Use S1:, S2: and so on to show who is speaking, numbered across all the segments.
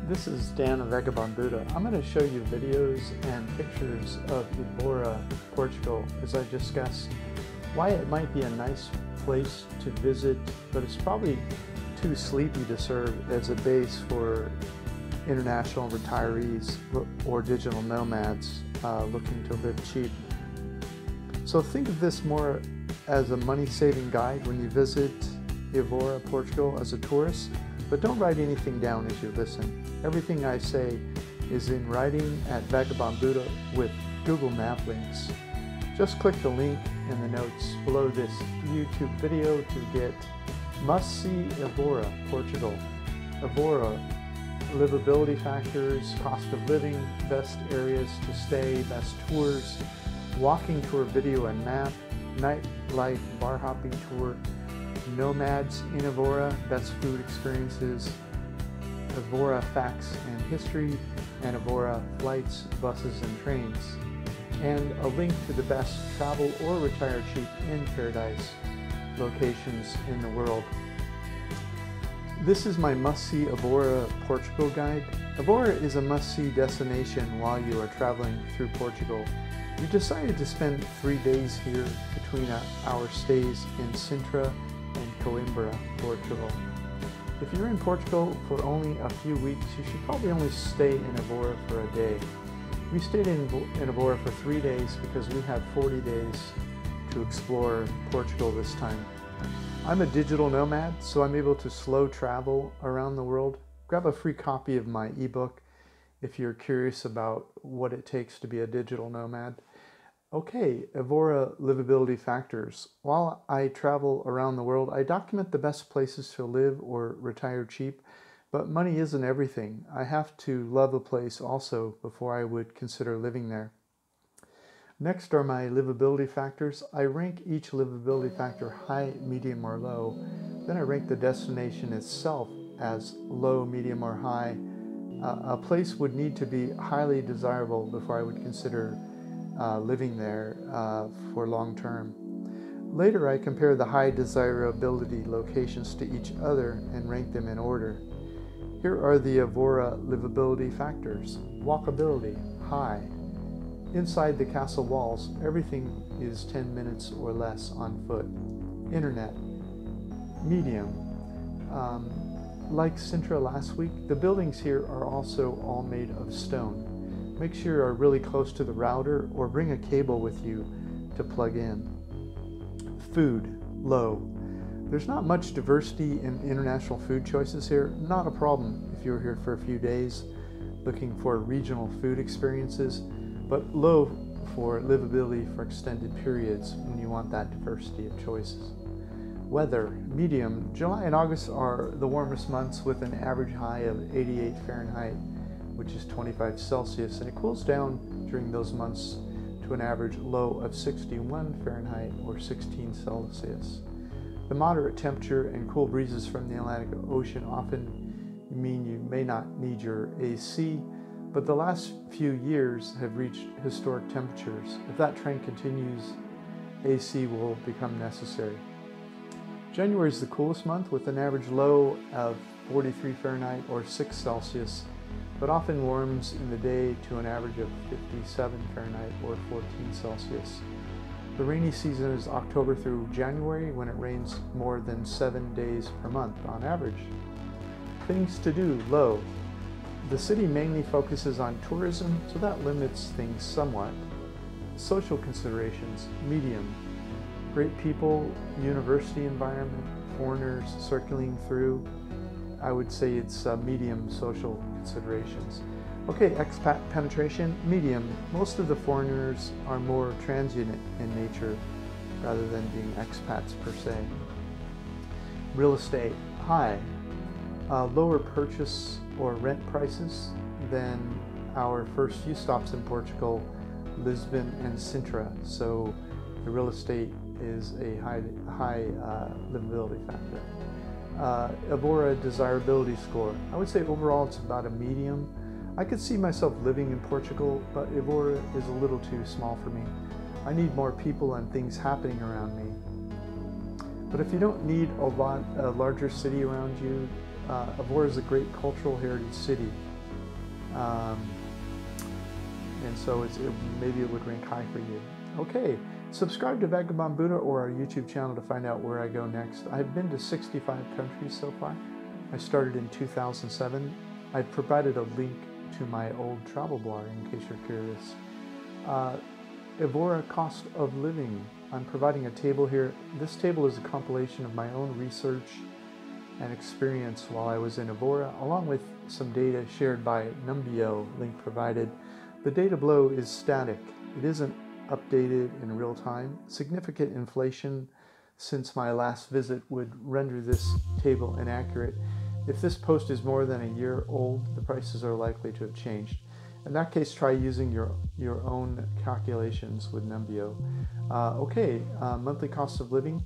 S1: This is Dan of Vagabond Buddha. I'm going to show you videos and pictures of Evora, Portugal, as I discuss why it might be a nice place to visit, but it's probably too sleepy to serve as a base for international retirees or digital nomads looking to live cheap. So think of this more as a money-saving guide when you visit Evora, Portugal as a tourist, but don't write anything down as you listen. Everything I say is in writing at Vagabond Buddha with Google Map links. Just click the link in the notes below this YouTube video to get must-see Evora, Portugal. Evora, livability factors, cost of living, best areas to stay, best tours, walking tour video and map, nightlife bar hopping tour, nomads in Evora, best food experiences, Evora facts and history, and Evora flights, buses, and trains, and a link to the best travel or retire cheap in paradise locations in the world. This is my must-see Evora Portugal guide. Evora is a must-see destination while you are traveling through Portugal. We decided to spend 3 days here between our stays in Sintra and Coimbra, Portugal. If you're in Portugal for only a few weeks, you should probably only stay in Evora for a day. We stayed in Evora for 3 days because we had 40 days to explore Portugal this time. I'm a digital nomad, so I'm able to slow travel around the world. Grab a free copy of my ebook if you're curious about what it takes to be a digital nomad. Okay, Evora Livability Factors. While I travel around the world, I document the best places to live or retire cheap, but money isn't everything. I have to love a place also before I would consider living there. Next are my livability factors. I rank each livability factor high, medium, or low. Then I rank the destination itself as low, medium, or high. A place would need to be highly desirable before I would consider living there for long term. Later, I compare the high desirability locations to each other and rank them in order. Here are the Evora livability factors. Walkability, high. Inside the castle walls, everything is 10 minutes or less on foot. Internet, medium. Like Sintra last week, the buildings here are also all made of stone. Make sure you are really close to the router or bring a cable with you to plug in. Food, low. There's not much diversity in international food choices here. Not a problem if you're here for a few days looking for regional food experiences, but low for livability for extended periods when you want that diversity of choices. Weather, medium. July and August are the warmest months with an average high of 88 Fahrenheit, which is 25 Celsius, and it cools down during those months to an average low of 61 Fahrenheit or 16 Celsius. The moderate temperature and cool breezes from the Atlantic Ocean often mean you may not need your AC, but the last few years have reached historic temperatures. If that trend continues, AC will become necessary. January is the coolest month with an average low of 43 Fahrenheit or 6 Celsius, but often warms in the day to an average of 57 Fahrenheit or 14 Celsius. The rainy season is October through January, when it rains more than 7 days per month on average. Things to do, low. The city mainly focuses on tourism, so that limits things somewhat. Social considerations, medium. Great people, university environment, foreigners circling through. I would say it's medium social considerations. Okay, expat penetration, medium. Most of the foreigners are more transient in nature rather than being expats per se. Real estate, high. Lower purchase or rent prices than our first few stops in Portugal, Lisbon and Sintra. So the real estate is a high livability factor. Evora desirability score. I would say overall it's about a medium. I could see myself living in Portugal, but Evora is a little too small for me. I need more people and things happening around me. But if you don't need a larger city around you, Evora is a great cultural heritage city. And so maybe it would rank high for you. Okay, subscribe to Vagabond Buddha or our YouTube channel to find out where I go next. I've been to 65 countries so far. I started in 2007. I provided a link to my old travel blog in case you're curious. Evora Cost of Living. I'm providing a table here. This table is a compilation of my own research and experience while I was in Evora, along with some data shared by Numbeo, link provided. The data below is static. It isn't updated in real time. Significant inflation since my last visit would render this table inaccurate. If this post is more than a year old, the prices are likely to have changed. In that case, try using your own calculations with Numbeo. Monthly cost of living.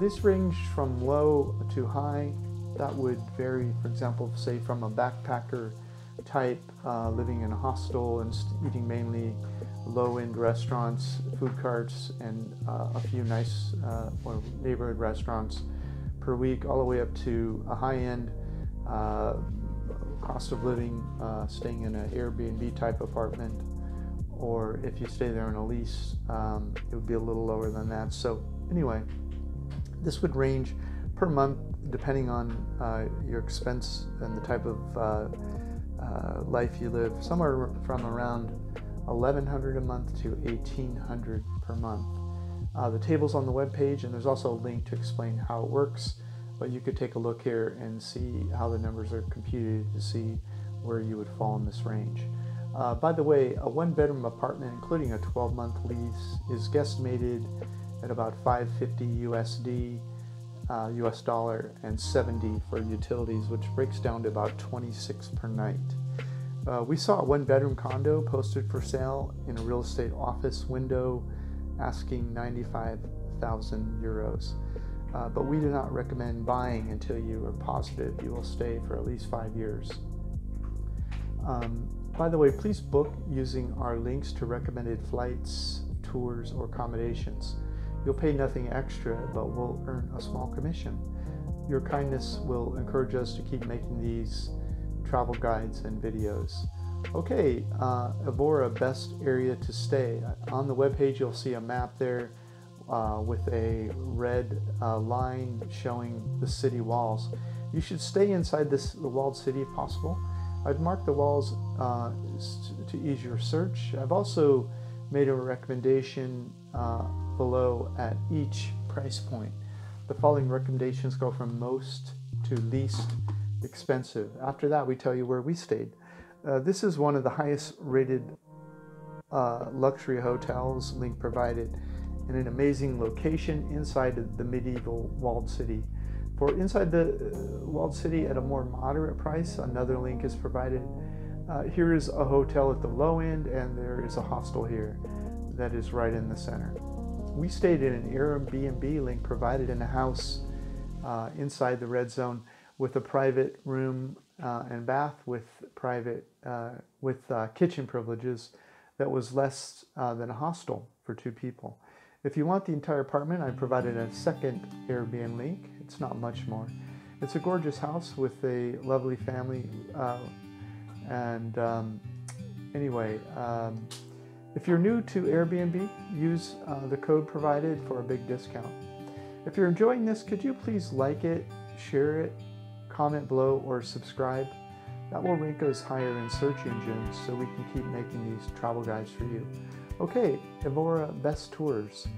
S1: This range from low to high. That would vary, for example, say from a backpacker type, living in a hostel and eating mainly low-end restaurants, food carts, and a few nice or neighborhood restaurants per week, all the way up to a high-end cost of living, staying in an Airbnb type apartment, or if you stay there on a lease, it would be a little lower than that. So anyway, this would range per month depending on your expense and the type of life you live, somewhere from around $1,100 a month to $1,800 per month. The table's on the web page, and there's also a link to explain how it works, but you could take a look here and see how the numbers are computed to see where you would fall in this range. By the way, a one-bedroom apartment, including a 12-month lease, is guesstimated at about $550 USD, US dollar, and 70 for utilities, which breaks down to about 26 per night. We saw a one-bedroom condo posted for sale in a real estate office window asking 95,000 euros. But we do not recommend buying until you are positive you will stay for at least 5 years. By the way, please book using our links to recommended flights, tours, or accommodations. You'll pay nothing extra, but we'll earn a small commission. Your kindness will encourage us to keep making these travel guides and videos. Okay, Evora, best area to stay. On the webpage, you'll see a map there with a red line showing the city walls. You should stay inside the walled city if possible. I've marked the walls to ease your search. I've also made a recommendation below at each price point. The following recommendations go from most to least expensive. After that, we tell you where we stayed. This is one of the highest rated luxury hotels, link provided, in an amazing location inside the medieval walled city. For inside the walled city at a more moderate price, another link is provided. Here is a hotel at the low end, and there is a hostel here that is right in the center. We stayed in an Airbnb, link provided, in a house inside the red zone with a private room and bath with kitchen privileges that was less than a hostel for 2 people. If you want the entire apartment, I provided a second Airbnb link. It's not much more. It's a gorgeous house with a lovely family. If you're new to Airbnb, use the code provided for a big discount. If you're enjoying this, could you please like it, share it, comment below, or subscribe? That will rank us higher in search engines so we can keep making these travel guides for you. Okay, Evora best tours.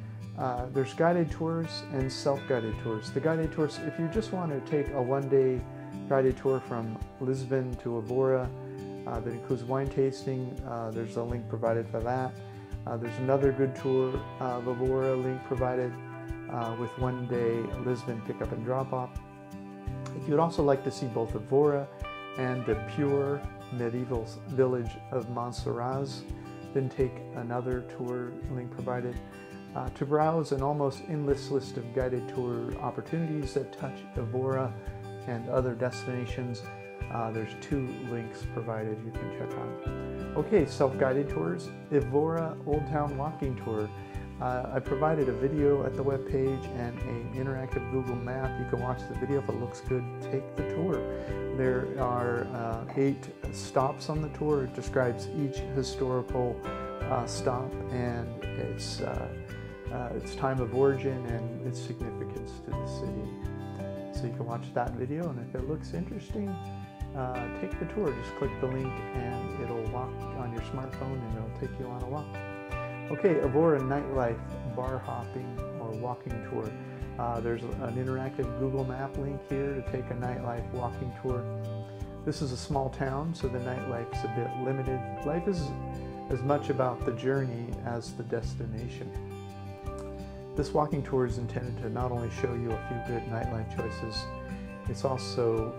S1: There's guided tours and self-guided tours. The guided tours, if you just want to take a one-day guided tour from Lisbon to Evora, that includes wine tasting, there's a link provided for that. There's another good tour of Evora, link provided with one-day Lisbon pickup and drop-off. If you'd also like to see both Evora and the pure medieval village of Montserrat, then take another tour, link provided. To browse an almost endless list of guided tour opportunities that touch Evora and other destinations, there's 2 links provided you can check out. Okay, self-guided tours. Evora Oldtown walking tour. I provided a video at the web page and an interactive Google map. You can watch the video. If it looks good, take the tour. There are 8 stops on the tour. It describes each historical stop and its time of origin and its significance to the city. So you can watch that video, and if it looks interesting, take the tour. Just click the link and it'll walk on your smartphone and it'll take you on a walk. Okay, Evora Nightlife bar hopping or walking tour. There's an interactive Google map link here to take a nightlife walking tour. This is a small town, so the nightlife's a bit limited. Life is as much about the journey as the destination. This walking tour is intended to not only show you a few good nightlife choices, it's also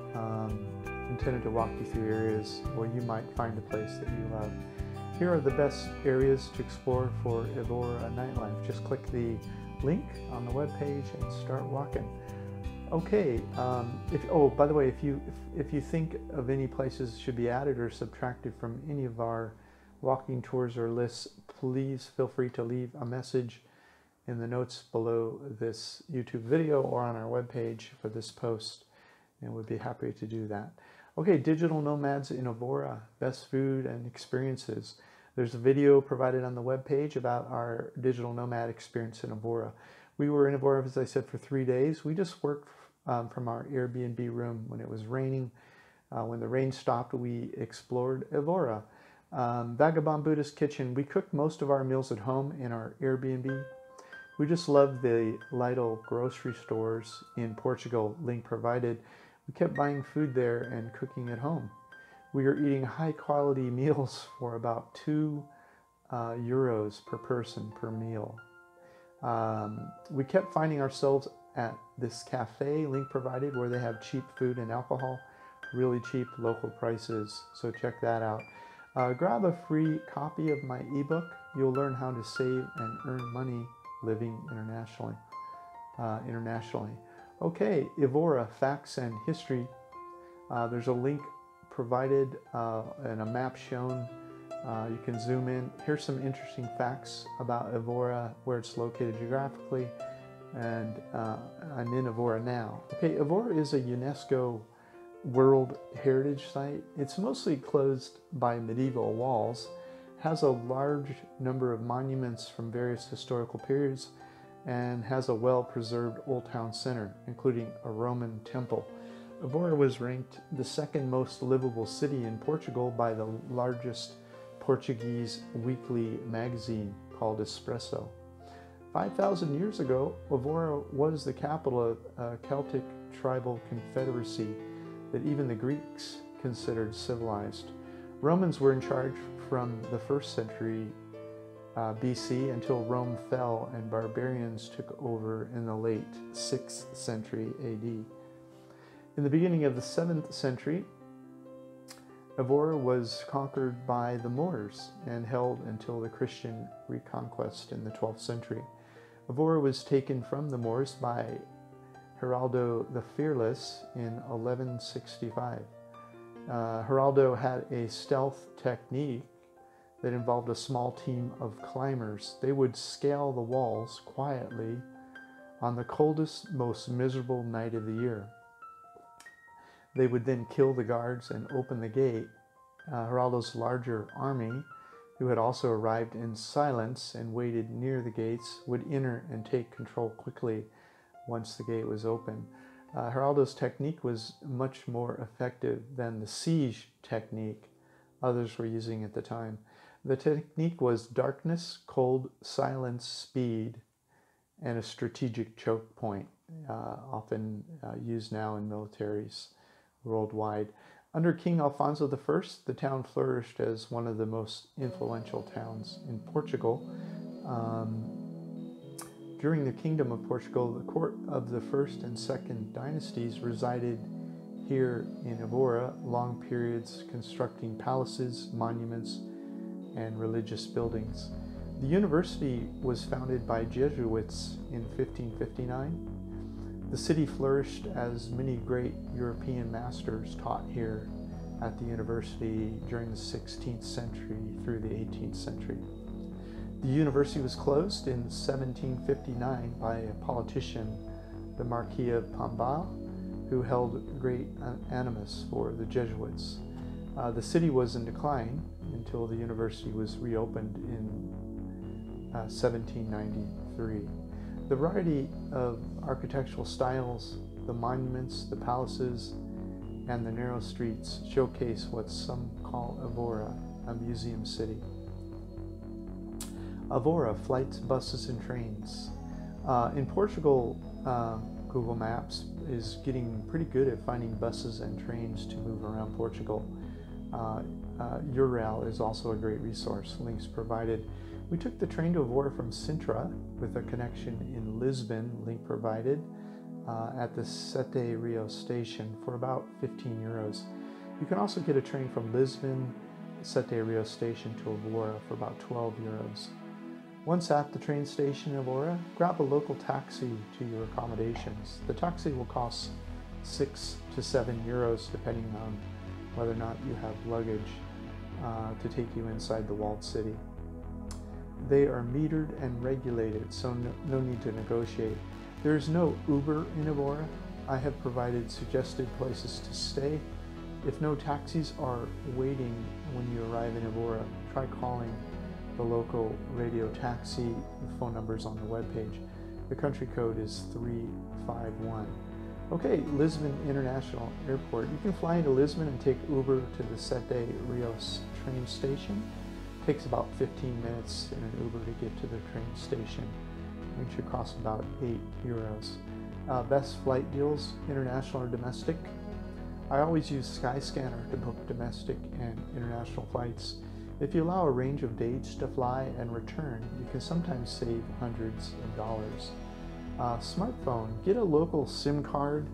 S1: intended to walk you through areas where you might find a place that you love. Here are the best areas to explore for Evora Nightlife. Just click the link on the web page and start walking. Okay, by the way, if you think of any places should be added or subtracted from any of our walking tours or lists, please feel free to leave a message in the notes below this YouTube video or on our webpage for this post, and we'd be happy to do that. Okay, digital nomads in Evora, best food and experiences. There's a video provided on the webpage about our digital nomad experience in Evora. We were in Evora, as I said, for 3 days. We just worked from our Airbnb room when it was raining. When the rain stopped, we explored Evora. Vagabond Buddhist Kitchen. We cooked most of our meals at home in our Airbnb. We just loved the Lidl grocery stores in Portugal, link provided. We kept buying food there and cooking at home. We are eating high quality meals for about €2 per person per meal. We kept finding ourselves at this cafe, link provided, where they have cheap food and alcohol, really cheap local prices, so check that out. Grab a free copy of my ebook. You'll learn how to save and earn money living internationally. Okay, Evora, facts and history. There's a link provided and a map shown. You can zoom in. Here's some interesting facts about Evora, where it's located geographically, and I'm in Evora now. Okay, Evora is a UNESCO World Heritage Site. It's mostly closed by medieval walls, has a large number of monuments from various historical periods, and has a well-preserved Oldtown center, including a Roman temple. Evora was ranked the 2nd most livable city in Portugal by the largest Portuguese weekly magazine called Espresso. 5,000 years ago, Evora was the capital of a Celtic tribal confederacy that even the Greeks considered civilized. Romans were in charge from the 1st century BC until Rome fell and barbarians took over in the late 6th century AD. In the beginning of the 7th century, Evora was conquered by the Moors and held until the Christian reconquest in the 12th century. Evora was taken from the Moors by Geraldo the Fearless in 1165. Geraldo had a stealth technique that involved a small team of climbers. They would scale the walls quietly on the coldest, most miserable night of the year. They would then kill the guards and open the gate. Geraldo's larger army, who had also arrived in silence and waited near the gates, would enter and take control quickly once the gate was open. Geraldo's technique was much more effective than the siege technique others were using at the time. The technique was darkness, cold, silence, speed, and a strategic choke point, often used now in militaries worldwide. Under King Alfonso I, the town flourished as one of the most influential towns in Portugal. During the Kingdom of Portugal, the court of the 1st and 2nd dynasties resided here in Evora, long periods constructing palaces, monuments, and religious buildings. The university was founded by Jesuits in 1559. The city flourished as many great European masters taught here at the university during the 16th century through the 18th century. The university was closed in 1759 by a politician, the Marquis of Pombal, who held great animus for the Jesuits. The city was in decline until the university was reopened in 1793. The variety of architectural styles, the monuments, the palaces, and the narrow streets showcase what some call Evora, a museum city. Evora, flights, buses, and trains. In Portugal, Google Maps is getting pretty good at finding buses and trains to move around Portugal. Eurail is also a great resource, links provided. We took the train to Evora from Sintra with a connection in Lisbon, link provided, at the Sete Rio station for about 15 euros. You can also get a train from Lisbon, Sete Rio station to Evora for about 12 euros. Once at the train station in Evora, grab a local taxi to your accommodations. The taxi will cost 6 to 7 euros depending on whether or not you have luggage to take you inside the walled city. They are metered and regulated, so no need to negotiate. There is no Uber in Evora. I have provided suggested places to stay. If no taxis are waiting when you arrive in Evora, try calling the local radio taxi. The phone number is on the webpage. The country code is 351. Okay, Lisbon International Airport. You can fly into Lisbon and take Uber to the Sete Rios train station. It takes about 15 minutes in an Uber to get to the train station. It should cost about 8 euros. Best flight deals, international or domestic. I always use Skyscanner to book domestic and international flights. If you allow a range of dates to fly and return, you can sometimes save hundreds of dollars. Smartphone, get a local SIM card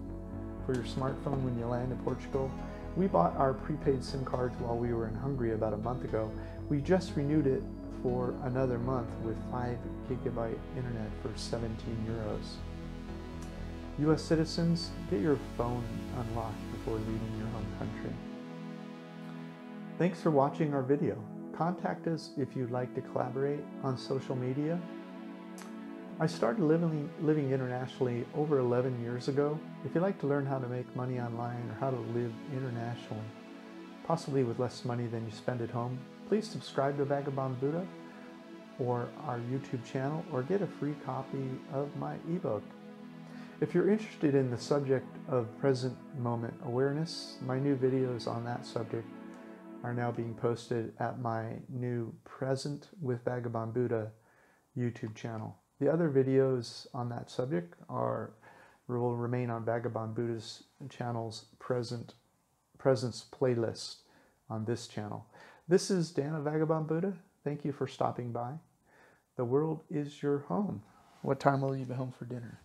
S1: for your smartphone when you land in Portugal. We bought our prepaid SIM cards while we were in Hungary about a month ago. We just renewed it for another month with 5 GB internet for 17 euros. US citizens, get your phone unlocked before leaving your home country. Thanks for watching our video. Contact us if you'd like to collaborate on social media. I started living internationally over 11 years ago. If you'd like to learn how to make money online or how to live internationally, possibly with less money than you spend at home, please subscribe to Vagabond Buddha or our YouTube channel, or get a free copy of my ebook. If you're interested in the subject of present moment awareness, my new videos on that subject are now being posted at my new Present with Vagabond Buddha YouTube channel. The other videos on that subject will remain on Vagabond Buddha's channel's Presence playlist on this channel. This is Dan of Vagabond Buddha. Thank you for stopping by. The world is your home. What time will you be home for dinner?